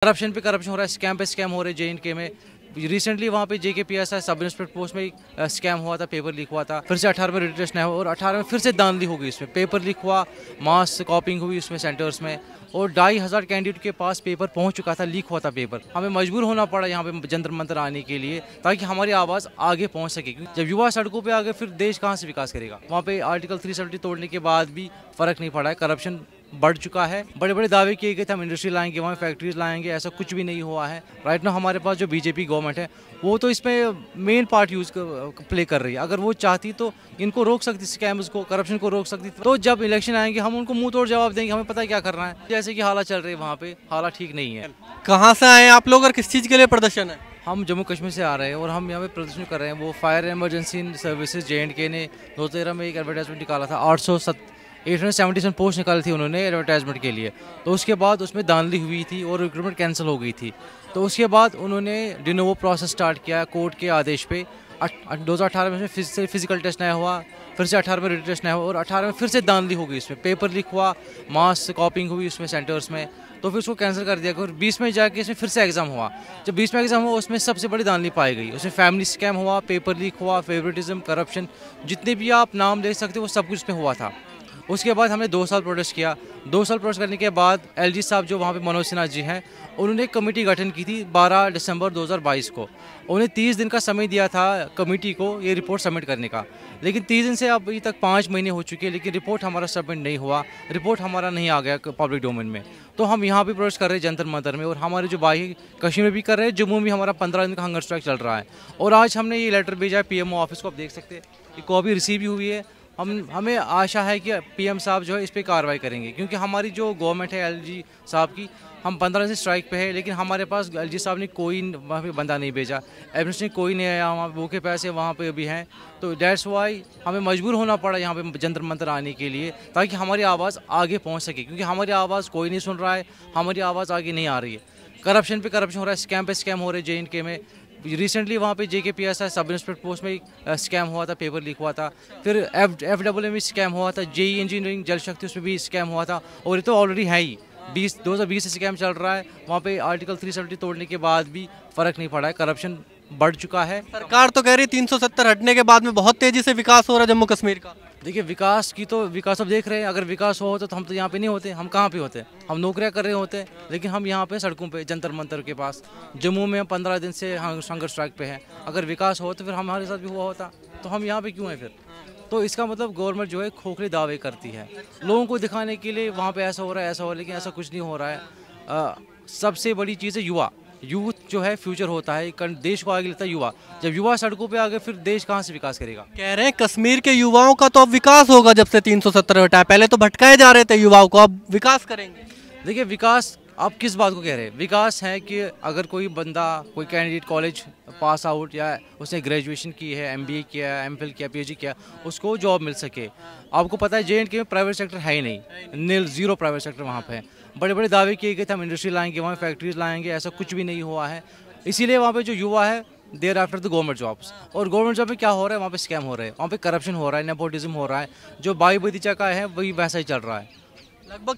Corruption पे corruption हो रहा है, स्कैम पे स्कैम हो रहे हैं JNK में। रिसेंटली वहाँ पे JKPSI सब इंस्पेक्टर पोस्ट में स्कैम हुआ था, पेपर लीक हुआ था। फिर से 18 में रिटेस्ट नहीं हुआ और 18 में फिर से धांधली हो गई। इसमें पेपर लीक हुआ, मास कॉपिंग हुई उसमें सेंटर्स में, और 2500 कैंडिडेट के पास पेपर पहुंच चुका था, लीक हुआ था पेपर। हमें मजबूर होना पड़ा यहाँ पे जंतर मंतर आने के लिए, ताकि हमारी आवाज़ आगे पहुँच सके। जब युवा सड़कों पे आ गए, फिर देश कहाँ से विकास करेगा। वहाँ पे आर्टिकल 370 तोड़ने के बाद भी फ़र्क नहीं पड़ा है, करप्शन बढ़ चुका है। बड़े बड़े दावे किए गए थे हम इंडस्ट्री लाएंगे, वहाँ फैक्ट्रीज लाएंगे, ऐसा कुछ भी नहीं हुआ है। राइट नाउ हमारे पास जो बीजेपी गवर्नमेंट है वो तो इसमें मेन पार्ट प्ले कर रही है। अगर वो चाहती तो इनको रोक सकती, स्कैम्स को, करप्शन को रोक सकती। तो जब इलेक्शन आएंगे हम उनको मुंह तोड़ जवाब देंगे, हमें पता है क्या करना है। जैसे कि हालात चल रहे हैं वहाँ पे, हालात ठीक नहीं है। कहाँ से आए आप लोग और किस चीज़ के लिए प्रदर्शन है? हम जम्मू कश्मीर से आ रहे हैं और हम यहाँ पे प्रदर्शन कर रहे हैं। वो फायर इमरजेंसी सर्विसेज JNK ने 2013 में एक एडवर्टाइजमेंट निकाला था, 877 पोस्ट निकाली थी उन्होंने एडवर्टाइजमेंट के लिए। तो उसके बाद उसमें धांधली हुई थी और रिक्रूटमेंट कैंसिल हो गई थी। तो उसके बाद उन्होंने डिनोवो प्रोसेस स्टार्ट किया कोर्ट के आदेश पे। 2018 में फिजिकल टेस्ट नया हुआ, फिर से 18 में रिटन टेस्ट नया हुआ और 18 में फिर से धांधली हो गई। इसमें पेपर लीक हुआ, मास कॉपिंग हुई उसमें सेंटर्स में, तो फिर उसको कैंसिल कर दिया। और 20 में जाके इसमें फिर से एग्जाम हुआ। जब 20 में एग्जाम हुआ उसमें सबसे बड़ी धांधली पाई गई। उसमें फैमिली स्कैम हुआ, पेपर लीक हुआ, फेवरेटिज्म, करप्शन, जितने भी आप नाम ले सकते हो वो सब कुछ इसमें हुआ था। उसके बाद हमने 2 साल प्रोटेस्ट किया। 2 साल प्रोटेस्ट करने के बाद LG साहब जो वहाँ पे मनोज सिन्हा जी हैं, उन्होंने एक कमेटी गठन की थी 12 दिसंबर 2022 को। उन्हें 30 दिन का समय दिया था कमेटी को ये रिपोर्ट सबमिट करने का, लेकिन 30 दिन से अभी तक 5 महीने हो चुके हैं, लेकिन रिपोर्ट हमारा सबमिट नहीं हुआ, रिपोर्ट हमारा नहीं आ गया पब्लिक डोमेन में। तो हम यहाँ भी प्रोटेस्ट कर रहे हैं जंतर मंतर में, और हमारे जो भाई कश्मीर में भी कर रहे हैं, जम्मू में हमारा 15 दिन का हंगर स्ट्राइक चल रहा है। और आज हमने ये लेटर भेजा है PMO ऑफिस को, आप देख सकते हैं ये कॉपी रिसीव भी हुई है। हमें आशा है कि PM साहब जो है इस पर कार्रवाई करेंगे, क्योंकि हमारी जो गवर्नमेंट है LG साहब की, हम 15 से स्ट्राइक पे है, लेकिन हमारे पास LG साहब ने कोई वहाँ पे बंदा नहीं भेजा, एडमिनिस्ट्रेशन कोई नहीं आया, वहाँ भूखे पैसे वहाँ पे अभी हैं। तो डेट्स वाई हमें मजबूर होना पड़ा यहाँ पे जंतर मंतर आने के लिए, ताकि हमारी आवाज़ आगे पहुँच सके, क्योंकि हमारी आवाज़ कोई नहीं सुन रहा है, हमारी आवाज़ आगे नहीं आ रही है। करप्शन पे करप्शन हो रहा है, स्कैम पे स्कैम हो रहे हैं JNK में। रिसेंटली वहाँ पे JKPSI सब इंस्पेक्टर पोस्ट में स्कैम हुआ था, पेपर लीक हुआ था। फिर FAA में स्कैम हुआ था, JEE इंजीनियरिंग जल शक्ति उसमें भी स्कैम हुआ था, और ये तो ऑलरेडी है ही 2020 से स्कैम चल रहा है। वहाँ पे आर्टिकल 370 तोड़ने के बाद भी फ़र्क नहीं पड़ा है, करप्शन बढ़ चुका है। सरकार तो कह रही है 370 हटने के बाद में बहुत तेजी से विकास हो रहा है जम्मू कश्मीर का। देखिए विकास अब देख रहे हैं, अगर विकास हो तो हम तो यहाँ पे नहीं होते, हम कहाँ पे होते, हम नौकरियाँ कर रहे होते, लेकिन हम यहाँ पे सड़कों पे जंतर मंतर के पास। जम्मू में हम 15 दिन से हंगर स्ट्राइक पे हैं। अगर विकास हो तो फिर हमारे साथ भी हुआ होता, तो हम यहाँ पे क्यों हैं फिर? तो इसका मतलब गवर्नमेंट जो है खोखले दावे करती है लोगों को दिखाने के लिए, वहाँ पे ऐसा हो रहा है, ऐसा हो रहा है, लेकिन ऐसा कुछ नहीं हो रहा है। सबसे बड़ी चीज़ है यूथ जो है फ्यूचर होता है, देश को आगे लेता है युवा। जब युवा सड़कों पे आ गए, फिर देश कहाँ से विकास करेगा। कह रहे हैं कश्मीर के युवाओं का तो अब विकास होगा जब से 370 हटा है, पहले तो भटकाए जा रहे थे युवाओं को, अब विकास करेंगे। देखिए विकास आप किस बात को कह रहे हैं? विकास है कि अगर कोई बंदा, कोई कैंडिडेट कॉलेज पास आउट या उसने ग्रेजुएशन की है, MBA किया है, MPhil किया, PhD किया, उसको जॉब मिल सके। आपको पता है JNK में प्राइवेट सेक्टर है ही नहीं, नील, जीरो प्राइवेट सेक्टर वहाँ पे है। बड़े बड़े दावे किए गए थे हम इंडस्ट्री लाएंगे, वहाँ फैक्ट्रीज लाएंगे, ऐसा कुछ भी नहीं हुआ है। इसीलिए वहाँ पे जो युवा है there after the government jobs. और गवर्नमेंट जॉब में क्या हो रहा है? वहाँ पे स्कैम हो रहे हैं, वहाँ पे करप्शन हो रहा है, नेपोटिज्म हो रहा है। जो भाई भतीजा का है वही वैसा ही चल रहा है। लगभग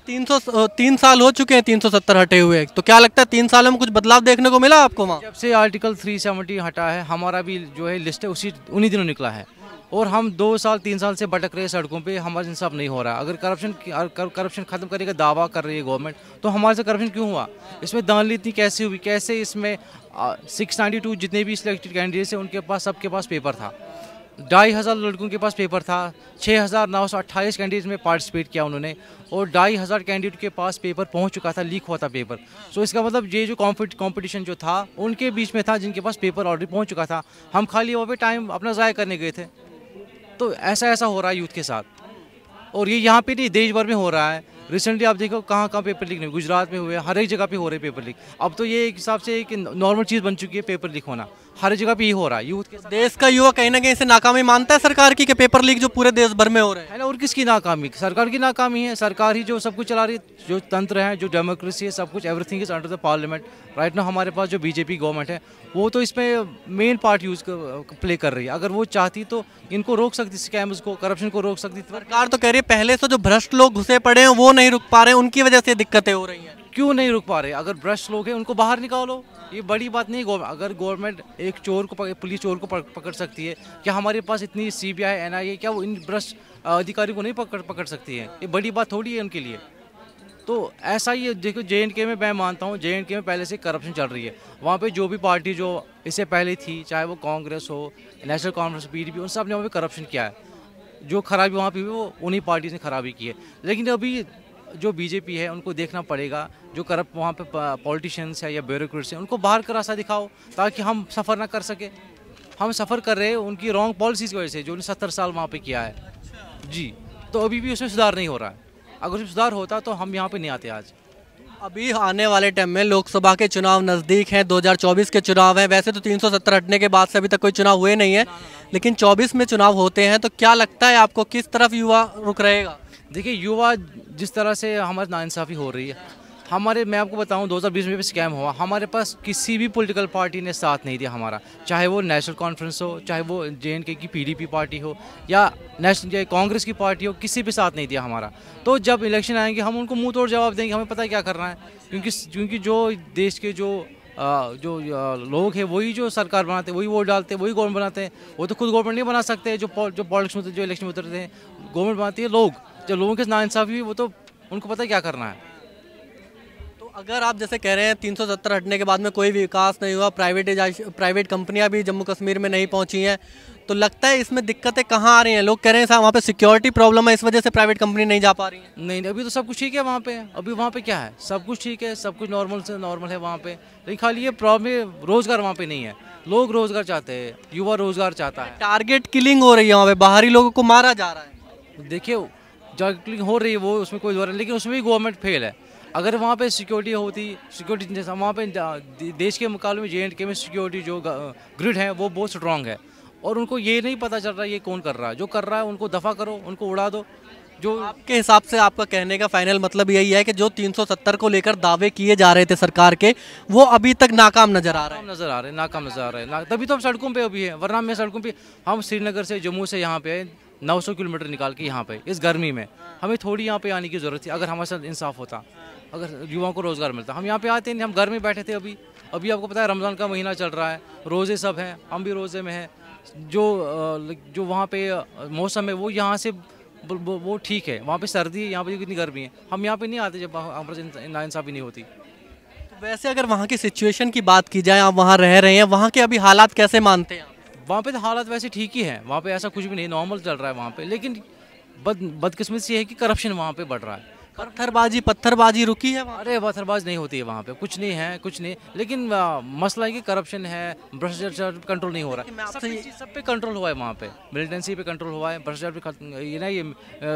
3 साल हो चुके हैं 370 हटे हुए, तो क्या लगता है 3 साल में कुछ बदलाव देखने को मिला आपको वहाँ? जब से आर्टिकल 370 हटा है, हमारा भी जो है लिस्ट है उन्हीं दिनों निकला है, और हम 2 साल 3 साल से भटक रहे हैं सड़कों पे, हमारा इंसाफ नहीं हो रहा। अगर करप्शन खत्म करने का दावा कर रही है गवर्नमेंट, तो हमारे से करप्शन क्यों हुआ? इसमें धांधली इतनी कैसे हुई? कैसे इसमें 692 जितने भी सिलेक्टेड कैंडिडेट्स हैं उनके पास, सबके पास पेपर था। 2500 लड़कों के पास पेपर था, 6928 कैंडिडेट में पार्टिसिपेट किया उन्होंने, और 2500 कैंडिडेट के पास पेपर पहुंच चुका था, लीक हुआ था पेपर। सो इसका मतलब ये जो कंपटीशन जो था उनके बीच में था, जिनके पास पेपर ऑलरेडी पहुंच चुका था। हम खाली वहाँ पे टाइम अपना ज़ाया करने गए थे। तो ऐसा हो रहा है यूथ के साथ, और ये यहाँ पे नहीं, देश भर में हो रहा है। रिसेंटली आप देखो कहाँ पेपर लीक नहीं, गुजरात में हुए, हर एक जगह पे हो रहे पेपर लीक। अब तो ये एक हिसाब से एक नॉर्मल चीज़ बन चुकी है पेपर लीक होना, हर जगह पे ये हो रहा है यूथ के साथ। देश का युवा कहीं ना कहीं से नाकामी मानता है सरकार की कि पेपर लीक जो पूरे देश भर में हो रहे हैं, है ना। और किसकी नाकामी? सरकार की नाकामी है। सरकार ही जो सब कुछ चला रही है, जो तंत्र है, जो डेमोक्रेसी है, सब कुछ, everything is under the parliament. Right now हमारे पास जो बीजेपी गवर्नमेंट है वो तो इसमें मेन पार्ट प्ले कर रही है। अगर वो चाहती तो इनको रोक सकती, स्कैम्स को, करप्शन को रोक सकती। सरकार तो कह रही है पहले से जो भ्रष्ट लोग घुसे पड़े हैं वो नहीं रुक पा रहे हैं, उनकी वजह से दिक्कतें हो रही हैं। क्यों नहीं रुक पा रहे? अगर भ्रष्ट लोग हैं उनको बाहर निकालो, ये बड़ी बात नहीं। अगर गवर्नमेंट एक चोर को पुलिस चोर को पकड़ सकती है, क्या हमारे पास इतनी CBI NIA क्या वो इन भ्रष्ट अधिकारी को नहीं पकड़ सकती है? ये बड़ी बात थोड़ी है उनके लिए। तो ऐसा ही देखो, JNK में मैं मानता हूँ JNK में पहले से करप्शन चल रही है। वहाँ पे जो भी पार्टी जो इससे पहले थी, चाहे वो कांग्रेस हो, नेशनल कॉन्फ्रेंस, PDP, उन सब ने वहाँ पे करप्शन किया है। जो खराबी वहाँ पे हुई वो उन्हीं पार्टी ने खराबी की है। लेकिन अभी जो BJP है उनको देखना पड़ेगा, जो करप्ट वहाँ पे पॉलिटिशियंस है या ब्यूरोक्रेट्स हैं उनको बाहर का रास्ता दिखाओ, ताकि हम सफ़र ना कर सके। हम सफ़र कर रहे हैं उनकी रॉन्ग पॉलिसीज़ की वजह से, जो उन्होंने 70 साल वहाँ पे किया है जी। तो अभी भी उसमें सुधार नहीं हो रहा है। अगर उसमें सुधार होता तो हम यहाँ पे नहीं आते आज। अभी आने वाले टाइम में लोकसभा के चुनाव नज़दीक हैं, 2024 के चुनाव हैं। वैसे तो 370 हटने के बाद से अभी तक कोई चुनाव हुए नहीं है, लेकिन 24 में चुनाव होते हैं, तो क्या लगता है आपको किस तरफ युवा रुख रहेगा? देखिए, युवा जिस तरह से हमारी नाइंसाफ़ी हो रही है, मैं आपको बताऊं 2020 में भी स्कैम हुआ, हमारे पास किसी भी पॉलिटिकल पार्टी ने साथ नहीं दिया हमारा, चाहे वो नेशनल कॉन्फ्रेंस हो, चाहे वो JNK की PDP पार्टी हो या नेशनल कांग्रेस की पार्टी हो, किसी भी साथ नहीं दिया हमारा। तो जब इलेक्शन आएंगे हम उनको मुंह तोड़ जवाब देंगे, हमें पता है क्या करना है। क्योंकि जो देश के जो लोग हैं वही जो सरकार बनाते हैं, वही वोट डालते हैं, वही गवर्नमेंट बनाते हैं। वो तो खुद गवर्नमेंट नहीं बना सकते। जो पॉलिटिक्स में जो इलेक्शन में उतरते हैं, गवर्नमेंट बनाती है लोग। जब लोगों के नाइंसाफ़ी हुई वो तो उनको पता है क्या करना है। अगर आप जैसे कह रहे हैं 370 हटने के बाद में कोई विकास नहीं हुआ, प्राइवेट कंपनियां भी जम्मू कश्मीर में नहीं पहुंची हैं, तो लगता है इसमें दिक्कतें कहाँ आ रही हैं? लोग कह रहे हैं साहब वहाँ पे सिक्योरिटी प्रॉब्लम है, इस वजह से प्राइवेट कंपनी नहीं जा पा रही है। नहीं, अभी तो सब कुछ ठीक है वहाँ पे। अभी वहाँ पे क्या है, सब कुछ ठीक है, सब कुछ नॉर्मल से नॉर्मल है वहाँ पे। लेकिन खाली ये प्रॉब्लम रोज़गार वहाँ पे नहीं है। लोग रोज़गार चाहते हैं, युवा रोज़गार चाहता है। टारगेट किलिंग हो रही है वहाँ पे, बाहरी लोगों को मारा जा रहा है। देखिए, जो किलिंग हो रही है वो उसमें कोई दौर, लेकिन उसमें भी गवर्नमेंट फेल है। अगर वहाँ पे सिक्योरिटी होती, सिक्योरिटी जैसा वहाँ पे देश के मुकाबले में JNK में सिक्योरिटी जो ग्रिड है वो बहुत स्ट्रांग है, और उनको ये नहीं पता चल रहा है ये कौन कर रहा है। जो कर रहा है उनको दफ़ा करो, उनको उड़ा दो। जो आपके हिसाब से आपका कहने का फाइनल मतलब यही है कि जो 370 को लेकर दावे किए जा रहे थे सरकार के, वो अभी तक नाकाम नजर आ रहे हैं। नाकाम नज़र आ रहे हैं। तभी तो हम सड़कों पे अभी है, वरना मैं सड़कों पे, हम श्रीनगर से जम्मू से यहाँ पे 900 किलोमीटर निकाल के यहाँ पे इस गर्मी में हमें थोड़ी यहाँ पे आने की ज़रूरत थी। अगर हमारे साथ इंसाफ होता, अगर युवाओं को रोज़गार मिलता, हम यहाँ पे आते नहीं। हम घर में बैठे थे। अभी आपको पता है रमज़ान का महीना चल रहा है, रोज़े सब हैं, हम भी रोज़े में हैं। जो वहाँ पे मौसम है वो यहाँ से वो ठीक है, वहाँ पे सर्दी है, यहाँ पे कितनी गर्मी है। हम यहाँ पे नहीं आते जब हमारे नाइंसाफ़ी नहीं होती। तो वैसे अगर वहाँ की सिचुएशन की बात की जाए, आप वहाँ रह रहे हैं, वहाँ के अभी हालात कैसे मानते हैं? वहाँ पे तो हालात वैसे ठीक ही है, वहाँ पे ऐसा कुछ भी नहीं, नॉर्मल चल रहा है वहाँ पे। लेकिन बदकिस्मती है कि करप्शन वहाँ पे बढ़ रहा है। पत्थरबाजी रुकी है वहाँ? अरे पत्थरबाज नहीं होती है वहाँ पे, कुछ नहीं है, कुछ नहीं। लेकिन मसला है कि करप्शन है, भ्रष्टाचार कंट्रोल नहीं हो रहा है। सब पे कंट्रोल हुआ है वहाँ पे, मिलिटेंसी पे कंट्रोल हुआ है, भ्रष्टाचार पे ये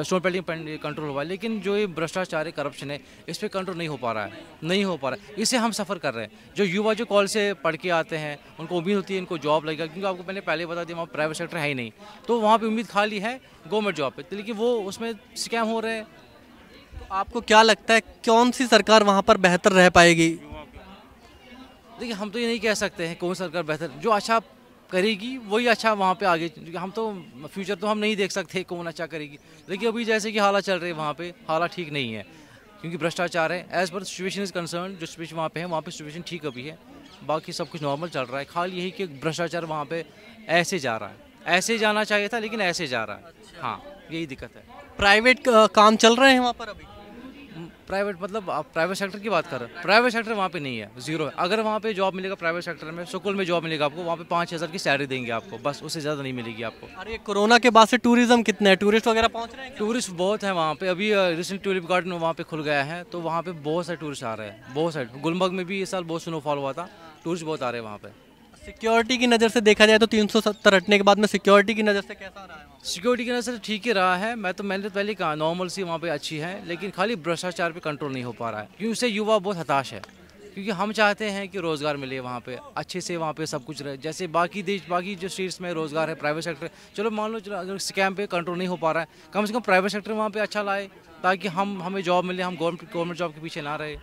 स्टोन पेल्टिंग पे कंट्रोल हुआ है। लेकिन जो ये भ्रष्टाचार है, करप्शन है, इस पर कंट्रोल नहीं हो पा रहा है। इससे हम सफ़र कर रहे हैं। जो युवा जो कॉलेज से पढ़ के आते हैं उनको उम्मीद होती है इनको जॉब लगेगा, क्योंकि आपको मैंने पहले बता दिया वहाँ प्राइवेट सेक्टर है ही नहीं, तो वहाँ पर उम्मीद खाली है गवर्नमेंट जॉब पे। लेकिन वो उसमें स्कैम हो रहे हैं। आपको क्या लगता है कौन सी सरकार वहाँ पर बेहतर रह पाएगी? देखिए, हम तो ये नहीं कह सकते हैं कौन सरकार बेहतर, जो अच्छा करेगी वही अच्छा वहाँ पे आगे। हम तो फ्यूचर तो हम नहीं देख सकते कौन अच्छा करेगी। लेकिन अभी जैसे कि हालात चल रहे हैं वहाँ पे, हालात ठीक नहीं है, क्योंकि भ्रष्टाचार है। एज पर सिचुएशन इज कंसर्न, जो सिचुएशन वहाँ पे है वहाँ पे सिचुएशन ठीक अभी है, बाकी सब कुछ नॉर्मल चल रहा है। खाली यही कि भ्रष्टाचार वहाँ पे ऐसे जा रहा है, ऐसे जाना चाहिए था लेकिन ऐसे जा रहा है। हाँ, यही दिक्कत है। प्राइवेट काम चल रहे हैं वहाँ पर अभी? प्राइवेट मतलब आप प्राइवेट सेक्टर की बात कर रहे हैं? प्राइवेट सेक्टर वहाँ पे नहीं है, जीरो है। अगर वहाँ पे जॉब मिलेगा प्राइवेट सेक्टर में, स्कूल में जॉब मिलेगा आपको, वहाँ पे 5,000 की सैलरी देंगे आपको, बस, उससे ज़्यादा नहीं मिलेगी आपको। अरे कोरोना के बाद से टूरिज्म कितना है, टूरिस्ट वगैरह पहुँच रहे हैं? टूरिस्ट बहुत है वहाँ पे। अभी रिसेंट ट्यूलिप गार्डन वहाँ पे खुल गया है, तो वहाँ पे बहुत सारे टूरिस्ट आ रहे हैं, बहुत सारे। गुलमर्ग में भी इस साल बहुत स्नोफॉल हुआ था, टूरिस्ट बहुत आ रहे हैं वहाँ पे। सिक्योरिटी की नज़र से देखा जाए तो 370 हटने के बाद में सिक्योरिटी की नज़र से कैसा रहा है? सिक्योरिटी की नज़र से ठीक ही रहा है। मैंने तो पहले कहा नॉर्मल सी वहाँ पे अच्छी है, लेकिन खाली भ्रष्टाचार पे कंट्रोल नहीं हो पा रहा है, क्योंकि उससे युवा बहुत हताश है। क्योंकि हम चाहते हैं कि रोज़गार मिले वहाँ पे, अच्छे से वहाँ पे सब कुछ रहे, जैसे बाकी जो स्टेट्स में रोज़गार है, प्राइवेट सेक्टर। चलो मान लो, चलो अगर स्कैम पे कंट्रोल नहीं हो पा रहा है, कम से कम प्राइवेट सेक्टर वहाँ पे अच्छा लाए, ताकि हमें जॉब मिले, हम गवर्नमेंट जॉब के पीछे ना रहे।